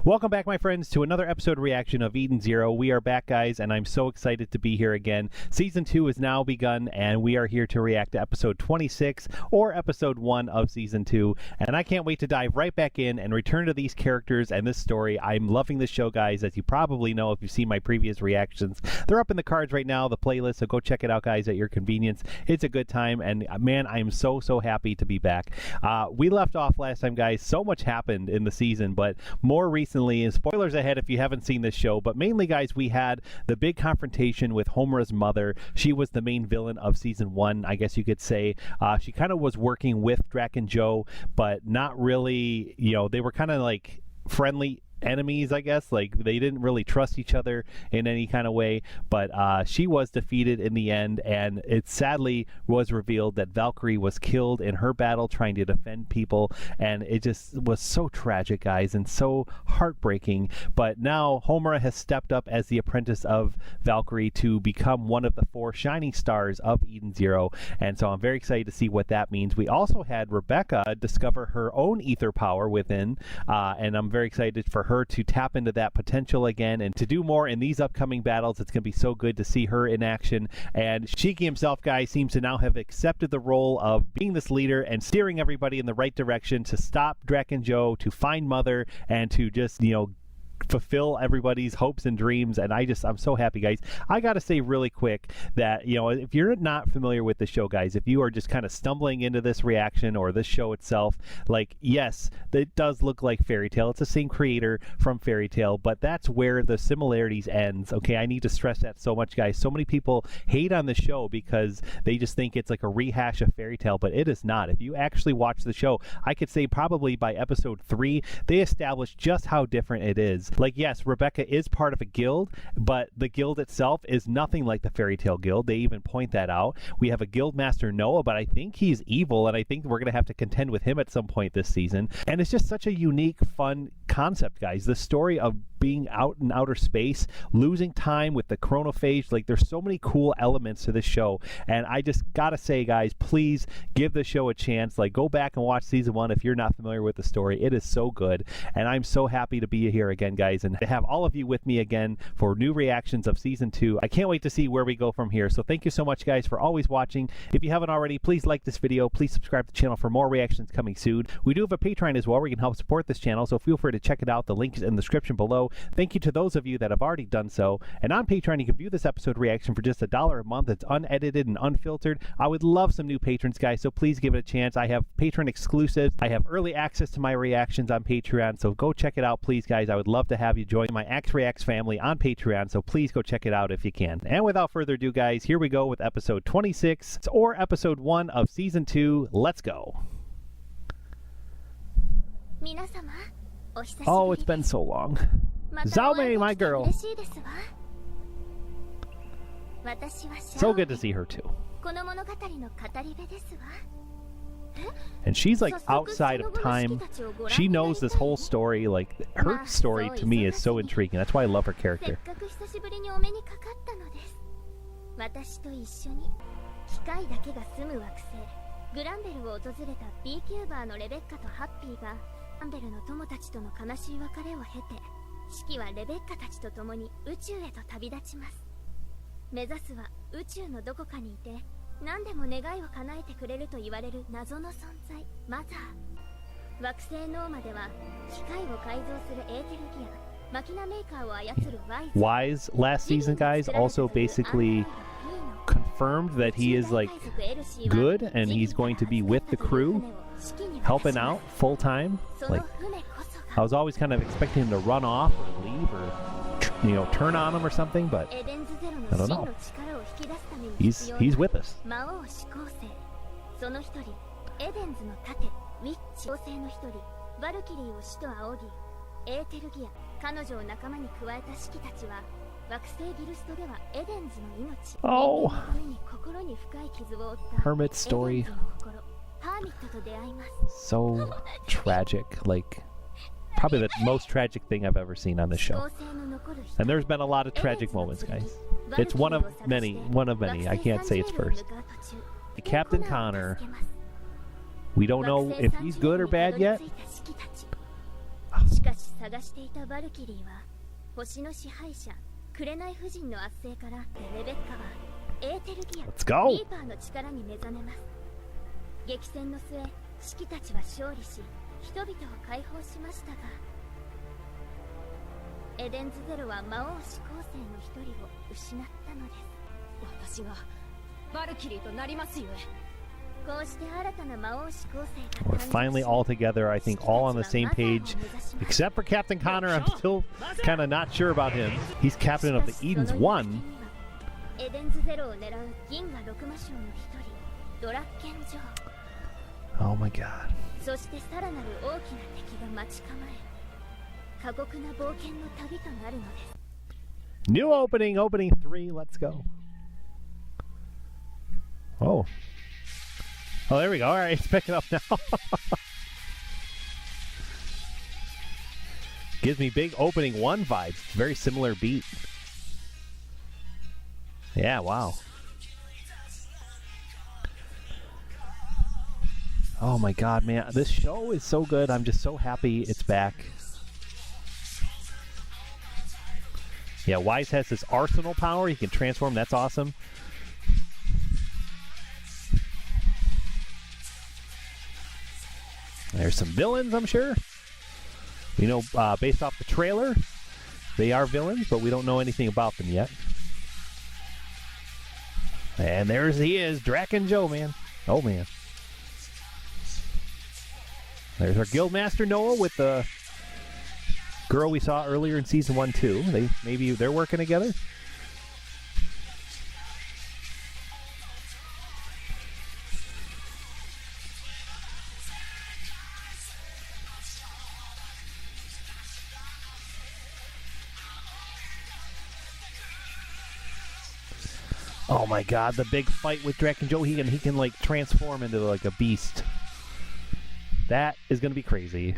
Welcome back, my friends, to another episode reaction of EDENszero. We are back, guys, and I'm so excited to be here again. Season 2 has now begun, and we are here to react to episode 26, or episode 1 of Season 2. And I can't wait to dive right back in and return to these characters and this story. I'm loving this show, guys, as you probably know if you've seen my previous reactions. They're up in the cards right now, the playlist, so go check it out, guys, at your convenience. It's a good time, and man, I am so happy to be back. We left off last time, guys. So much happened in the season, but more recently, and spoilers ahead if you haven't seen this show, but mainly, guys, we had the big confrontation with Homura's mother. She was the main villain of season 1, I guess you could say. She kind of was working with Drac and Joe, but not really, you know, they were kind of like friendly enemies, I guess. Like, they didn't really trust each other in any kind of way, but she was defeated in the end, and it sadly was revealed that Valkyrie was killed in her battle trying to defend people, and it just was so tragic, guys, and so heartbreaking. But now Homura has stepped up as the apprentice of Valkyrie to become one of the 4 shining stars of EDENszero, and so I'm very excited to see what that means. We also had Rebecca discover her own ether power within, and I'm very excited for her to tap into that potential again and to do more in these upcoming battles. It's going to be so good to see her in action. And Shiki himself, guys, seems to now have accepted the role of being this leader and steering everybody in the right direction to stop Drac and Joe, to find Mother, and to just, you know, fulfill everybody's hopes and dreams. And I'm so happy, guys. I gotta say really quick that, you know, if you're not familiar with the show, guys, if you are just kind of stumbling into this reaction or this show itself, like, yes, it does look like Fairy Tail. It's the same creator from Fairy Tail, but that's where the similarities ends. Okay, I need to stress that so much, guys. So many people hate on the show because they just think it's like a rehash of Fairy Tail, but it is not. If you actually watch the show, I could say probably by episode 3 they established just how different it is. Like, yes, Rebecca is part of a guild, but the guild itself is nothing like the Fairy Tail Guild. They even point that out. We have a guild master, Noah, but I think he's evil, and I think we're going to have to contend with him at some point this season. And it's just such a unique, fun concept, guys. The story of being out in outer space, losing time with the chronophage, like, there's so many cool elements to this show, and I just gotta say, guys, please give the show a chance. Like, go back and watch season 1 if you're not familiar with the story. It is so good, and I'm so happy to be here again, guys, and to have all of you with me again for new reactions of season 2. I can't wait to see where we go from here. So thank you so much, guys, for always watching. If you haven't already, please like this video, please subscribe to the channel for more reactions coming soon. We do have a Patreon as well where you can help support this channel, so feel free to check it out. The link is in the description below. Thank you to those of you that have already done so. And on Patreon, you can view this episode reaction for just $1 a month. It's unedited and unfiltered. I would love some new patrons, guys, so please give it a chance. I have patron exclusives. I have early access to my reactions on Patreon, so go check it out, please, guys. I would love to have you join my Axe Reacts family on Patreon, so please go check it out if you can. And without further ado, guys, here we go with episode 26, or episode 1 of season 2. Let's go. Oh, it's been so long. Zaume, my girl. So good to see her too. And she's like outside of time. She knows this whole story. Like, her story to me is so intriguing. That's why I love her character. Wise last season, guys, also basically confirmed that he is like good and he's going to be with the crew helping out full time. Like, I was always kind of expecting him to run off or leave or, you know, turn on him or something, but I don't know. He's with us. Oh, Hermit's story. So tragic. Like, probably the most tragic thing I've ever seen on this show. And there's been a lot of tragic moments, guys. It's one of many. I can't say it's first. Captain Connor. We don't know if he's good or bad yet. 探していたバルキリーは星の支配者紅夫人の圧政からレベッカはエーテルギア Let's go! リーパーの力に目覚めます。激戦の末シキたちは勝利し人々を解放しましたが、エデンズゼロは魔王四皇星の一人を失ったのです。私がバルキリーとなりますゆえ。こうして新たな魔王四皇星 We're が finally all together, I think, all on the same page, except for Captain Connor. I'm still kind of not sure about him. He's captain of the EDENS 1. エデンズゼロを狙う銀河六魔将の一人ドラッケン城。 Oh my god. そしてさらなる大きな敵が待ち構え、過酷な冒険の旅となるのです。 New opening, opening 3, let's go. Oh. Oh, there we go. All right, it's picking up now. Gives me big opening 1 vibes. Very similar beat. Yeah, wow. Oh my god, man. This show is so good. I'm just so happy it's back. Yeah, Wise has this arsenal power. He can transform. That's awesome. There's some villains, I'm sure. You know, based off the trailer, they are villains, but we don't know anything about them yet. And there he is, Draken Joe, man. Oh, man. There's our Guildmaster Noah with the girl we saw earlier in Season 1, too. Maybe they're working together. Oh my god, the big fight with Draken Joe, he can like transform into like a beast. That is gonna be crazy.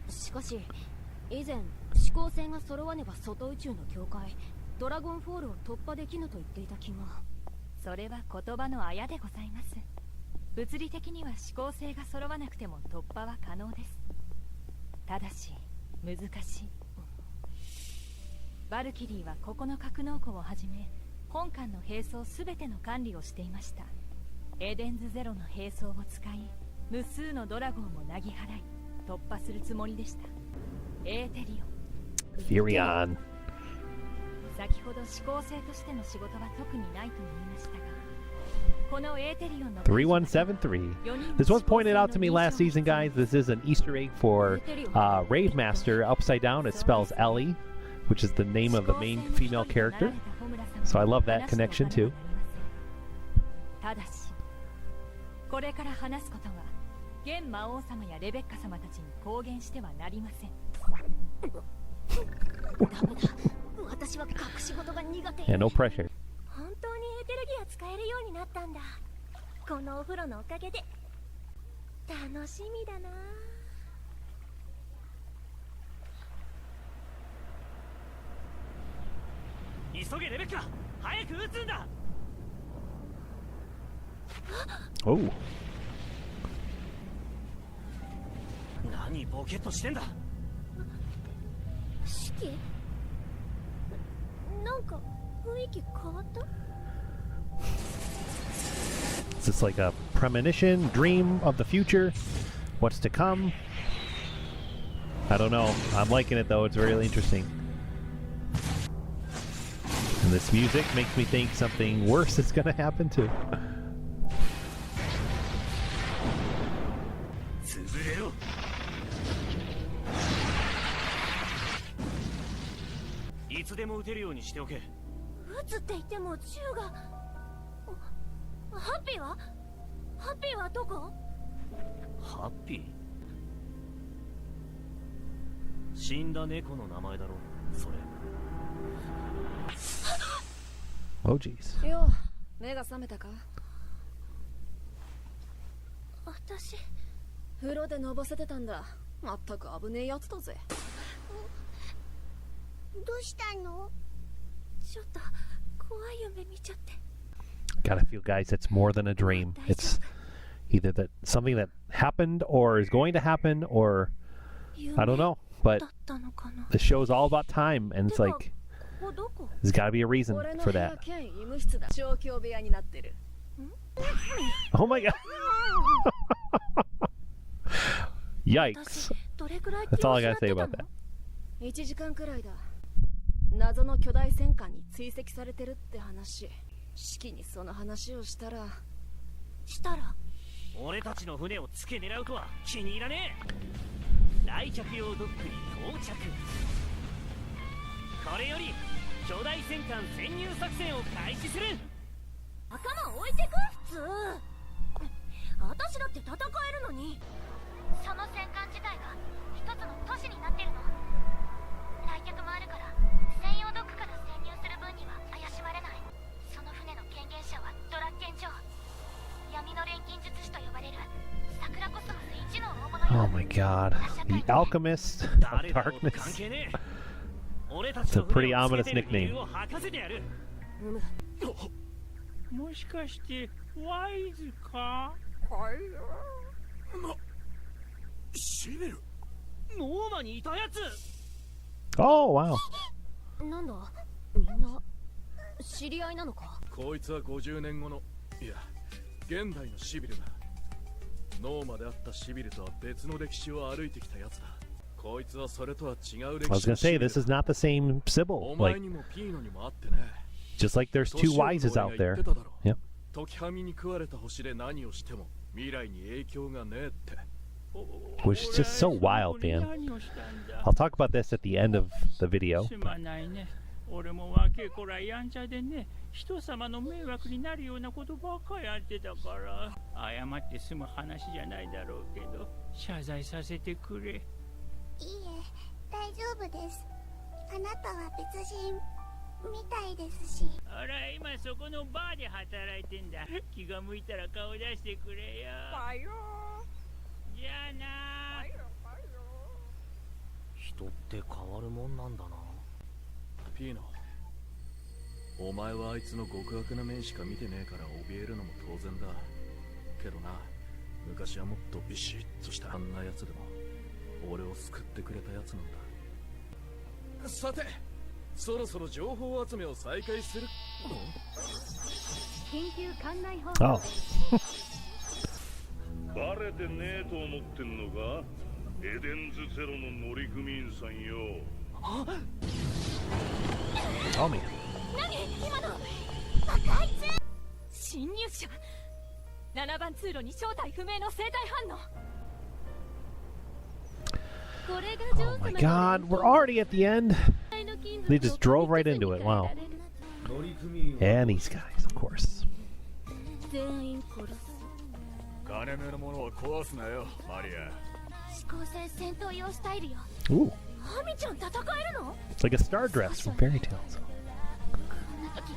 しかし以前思考性が揃わねば外宇宙の境界ドラゴンフォールを突破できぬと言っていた気が。それは言葉のあやでございます。物理的には思考性が揃わなくても突破は可能です。ただし難しい。バルキリーはここの格納庫をはじめ本館の兵装すべての管理をしていました。エデンズゼロの兵装を使い無数のドラゴンをなぎ払い突破するつもりでした。エーテリオン、フュリアン。先ほど思考性としての仕事は特にないと言いましたが、このエーテリオンの3173. This was pointed out to me last season, guys. This is an Easter egg for Rave Master. Upside down, it spells Ellie, which is the name of the main female character. So I love that connection too. ただし、これから話すことは現魔王様やレベッカ様たちに公言してはなりません。ダメだ。私は隠し事が苦手。 Yeah, no pressure. 本当にエーテルギア使えるようになったんだ。このお風呂のおかげで楽しみだな。急げレベッカ、早く撃つんだ。Oh. 何ボケっとしてんだ。シキ？なんか雰囲気変わった？ Is this like a premonition, dream of the future? What's to come? I don't know. I'm liking it though. It's really interesting. And this music makes me think something worse is going to happen too. 潰れろ。いつでも撃てるようにしておけ。撃つって言っても銃が。ハッピーは？ハッピーはどこ？ハッピー？死んだ猫の名前だろ、それ。Oh, jeez. よ、目が覚めたか？私。風呂でのぼせてたんだ。まったく危ねえやつだぜ。どうしたの？ちょっと怖い夢見ちゃって。Gotta feel, guys, it's more than a dream. It's either that something that happened or is going to happen, or I don't know. but だったのかな。 the show's all about time, and it's like ここどこ？ there's got to be a reason 俺の for 部屋 that. 兼医務室だ。調教部屋になってる。 Oh my god! 私 Yikes! どれくらい気 That's all を I 失っ gotta て say た about の？ that. 1時間くらいだ。謎の巨大戦艦に追跡されてるって話。式にその話をしたら。したら俺たちの船を付け狙うとは気に入らねえ。来客用ドックに到着。これより巨大戦艦潜入作戦を開始する。頭置いてく？普通。私だって戦えるのに。その戦艦自体が一つの都市になってるの。来客もあるから専用ドックから潜入する分には怪しまれない。その船の権限者はドラッケン城。闇の錬金術師と呼ばれる桜コスモス一の大物よ。 Oh my god! The Alchemist of 誰だろうと関 Darkness. 係ねえ。俺たち It's a の pretty 船を ominous つけてる理由 nickname. を吐かせてやる。もしかしてワイズか？シビル、ノーマにいたやつ。 Oh wow! なんだみんな知り合いなのか？こいつは50年後の、いや、現代のシビルだ。ノーマであったシビルとは別の歴史を歩いてきたやつだ。こいつはそれとは違う I 歴 was 史の gonna シ say ビル this is not the same お Sybil. 前 Like にもピーノにもあってね。 just like there's two 年寄り wises の out 俺が言 there. ってただろ。 Yep. 時はみに食われた星で何をしても未来に影響がねえって。 Which is just so wild, man. 何をしたんだ？ I'll talk about this at the end of the video. すまないね。俺も若い頃はやんちゃでね、人様の迷惑になるようなことばっかやってたから、謝って済む話じゃないだろうけど、謝罪させてくれ。いいえ、大丈夫です。あなたは別人みたいですし。あら、今そこのバーで働いてんだ。気が向いたら顔出してくれよ。じゃあな。人って変わるもんなんだな。ピーノ、お前はあいつの極悪な面しか見てねえから怯えるのも当然だ。けどな、昔はもっとビシッとしたあんなやつでも俺を救ってくれたやつなんだ。さて、そろそろ情報集めを再開する。緊急艦内放 Oh. バレてねえと思ってんのか？エデンズゼロの乗組員さんよ。 Oh man. 今の爆発。侵入者。7番通路に正体不明の生体反応。これが Oh my god, we're already at the end. They just drove right into it. Wow. And these guys, of course. 全員殺す。金目のものは壊すなよ、マリア。指向性戦闘用スタイルよ。 Ooh, ハミちゃん戦えるの？ it's like a star dress from fairy tales. こんな時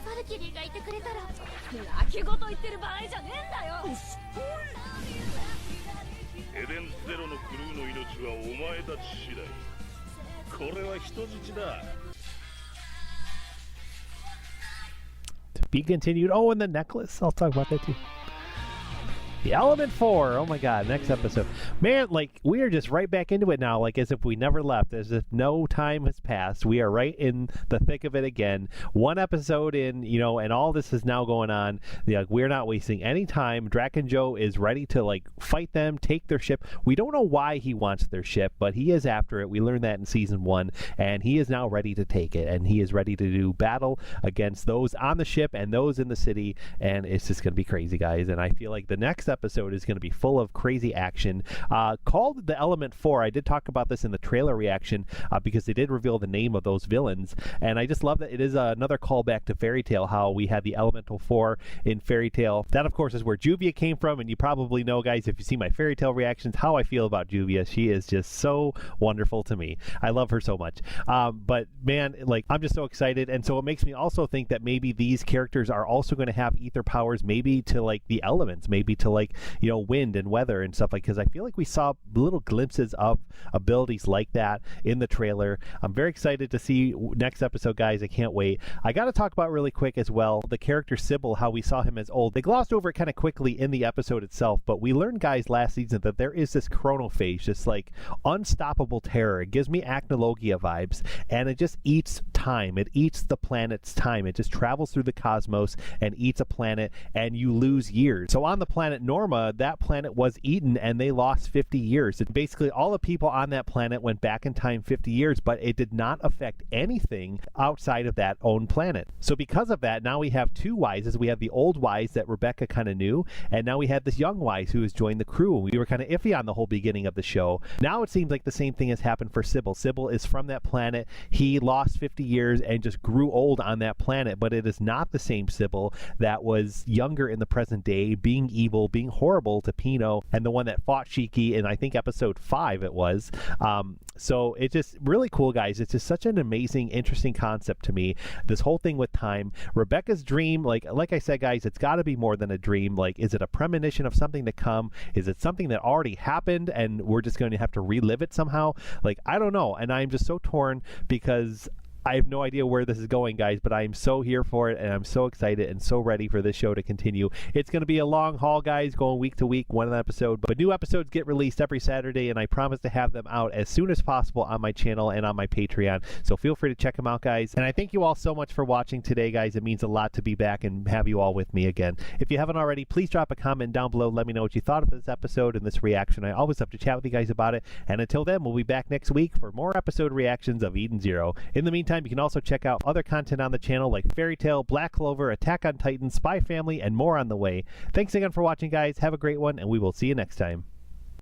バルキリーがいてくれたら。泣き言言ってる場合じゃねえんだよ。エデンズゼロのクルーの命はお前たち次第。これは人質だ。 To be continued. Oh, and the necklace. I'll talk about that too. The Element 4. Oh my god, next episode. Man, like, we are just right back into it now, like as if we never left, as if no time has passed. We are right in the thick of it again. One episode in, you know, and all this is now going on. Like, we're not wasting any time. Draken Joe is ready to, like, fight them, take their ship. We don't know why he wants their ship, but he is after it. We learned that in season 1, and he is now ready to take it, and he is ready to do battle against those on the ship and those in the city, and it's just going to be crazy, guys. And I feel like the next episode is going to be full of crazy action. Called the Element 4. I did talk about this in the trailer reaction because they did reveal the name of those villains, and I just love that it is another callback to Fairy Tail, how we had the Elemental 4 in Fairy Tail. That, of course, is where Juvia came from, and you probably know, guys, if you see my Fairy Tail reactions, how I feel about Juvia. She is just so wonderful to me. I love her so much. But, man, like, I'm just so excited, and so it makes me also think that maybe these characters are also going to have ether powers, maybe to, like, the elements, maybe to, like, you know, wind and weather and stuff, like, because I feel like we saw little glimpses of abilities like that in the trailer. I'm very excited to see next episode, guys. I can't wait. I got to talk about really quick as well the character Sybil, how we saw him as old. They glossed over it kind of quickly in the episode itself, but we learned, guys, last season that there is this chronophage, this like unstoppable terror. It gives me Acnologia vibes, and it just eats time. It eats the planet's time. It just travels through the cosmos and eats a planet, and you lose years. So on the planet Norma, that planet was eaten and they lost 50 years. And basically all the people on that planet went back in time 50 years, but it did not affect anything outside of that own planet. So because of that, now we have two Wises. We have the old Wise that Rebecca kind of knew, and now we have this young Wise who has joined the crew. We were kind of iffy on the whole beginning of the show. Now it seems like the same thing has happened for Sybil. Sybil is from that planet. He lost 50 years and just grew old on that planet, but it is not the same Sybil that was younger in the present day, being evil, being horrible to Pino, and the one that fought Shiki in, I think, episode 5 it was. So it's just really cool, guys. It's just such an amazing, interesting concept to me, this whole thing with time. Rebecca's dream, like I said, guys, it's got to be more than a dream. Like, is it a premonition of something to come? Is it something that already happened and we're just going to have to relive it somehow? Like, I don't know. And I'm just so torn because I have no idea where this is going, guys, but I am so here for it, and I'm so excited and so ready for this show to continue. It's going to be a long haul, guys, going week to week, one episode, but new episodes get released every Saturday, and I promise to have them out as soon as possible on my channel and on my Patreon, so feel free to check them out, guys. And I thank you all so much for watching today, guys. It means a lot to be back and have you all with me again. If you haven't already, please drop a comment down below. Let me know what you thought of this episode and this reaction. I always love to chat with you guys about it, and until then, we'll be back next week for more episode reactions of Eden Zero. In the meantime, you can also check out other content on the channel like Fairy Tail, Black Clover, Attack on Titan, Spy Family, and more on the way. Thanks again for watching, guys. Have a great one, and we will see you next time.